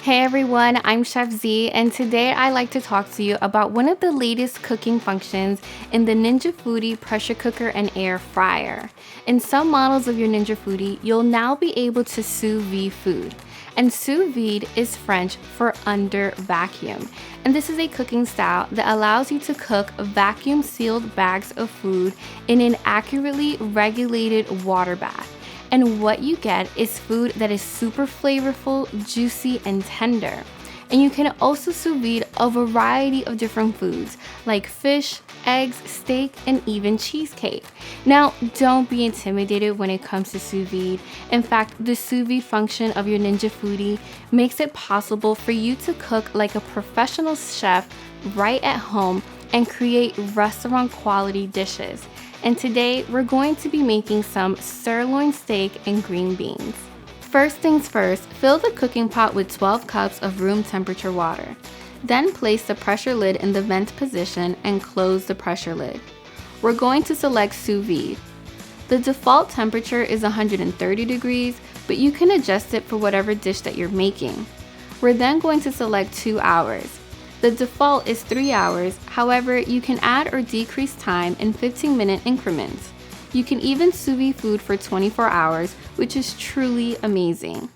Hey everyone, I'm Chef Z, and today I like to talk to you about one of the latest cooking functions in the Ninja Foodi pressure cooker and air fryer. In some models of your Ninja Foodi, you'll now be able to sous vide food. And sous vide is French for under vacuum. And this is a cooking style that allows you to cook vacuum sealed bags of food in an accurately regulated water bath. And what you get is food that is super flavorful, juicy, and tender. And you can also sous vide a variety of different foods like fish, eggs, steak, and even cheesecake. Now, don't be intimidated when it comes to sous vide. In fact, the sous vide function of your Ninja Foodi makes it possible for you to cook like a professional chef right at home and create restaurant quality dishes. And today we're going to be making some sirloin steak and green beans. First things first, fill the cooking pot with 12 cups of room temperature water. Then place the pressure lid in the vent position and close the pressure lid. We're going to select sous vide. The default temperature is 130 degrees, but you can adjust it for whatever dish that you're making. We're then going to select 2 hours. The default is 3 hours, however, you can add or decrease time in 15-minute increments. You can even sous vide food for 24 hours, which is truly amazing.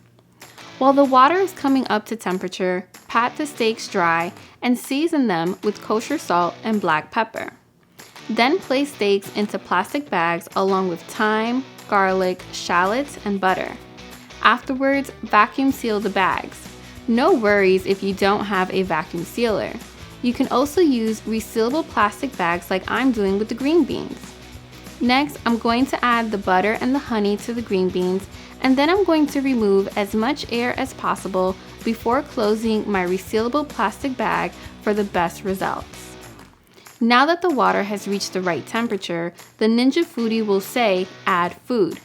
While the water is coming up to temperature, pat the steaks dry and season them with kosher salt and black pepper. Then place steaks into plastic bags along with thyme, garlic, shallots, and butter. Afterwards, vacuum seal the bags. No worries if you don't have a vacuum sealer. You can also use resealable plastic bags like I'm doing with the green beans. Next, I'm going to add the butter and the honey to the green beans, and then I'm going to remove as much air as possible before closing my resealable plastic bag for the best results. Now that the water has reached the right temperature, the Ninja Foodi will say, "Add food."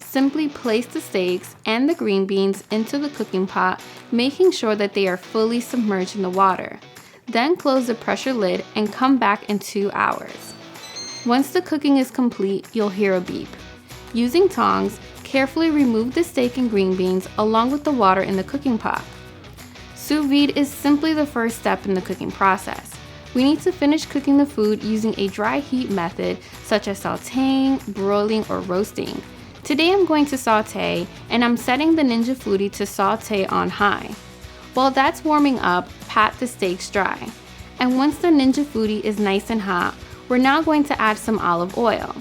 Simply place the steaks and the green beans into the cooking pot, making sure that they are fully submerged in the water. Then close the pressure lid and come back in 2 hours. Once the cooking is complete, you'll hear a beep. Using tongs, carefully remove the steak and green beans along with the water in the cooking pot. Sous vide is simply the first step in the cooking process. We need to finish cooking the food using a dry heat method such as sauteing, broiling, or roasting. Today I'm going to saute, and I'm setting the Ninja Foodi to saute on high. While that's warming up, pat the steaks dry. And once the Ninja Foodi is nice and hot, we're now going to add some olive oil.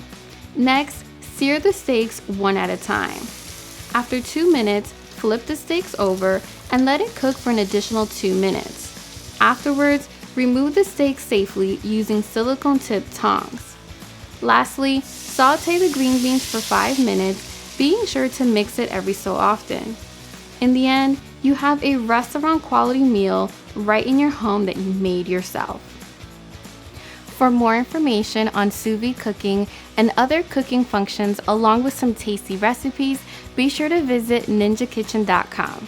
Next, sear the steaks one at a time. After 2 minutes, flip the steaks over and let it cook for an additional 2 minutes. Afterwards, remove the steaks safely using silicone-tipped tongs. Lastly, saute the green beans for 5 minutes, being sure to mix it every so often. In the end, you have a restaurant quality meal right in your home that you made yourself. For more information on sous vide cooking and other cooking functions along with some tasty recipes, be sure to visit ninjakitchen.com.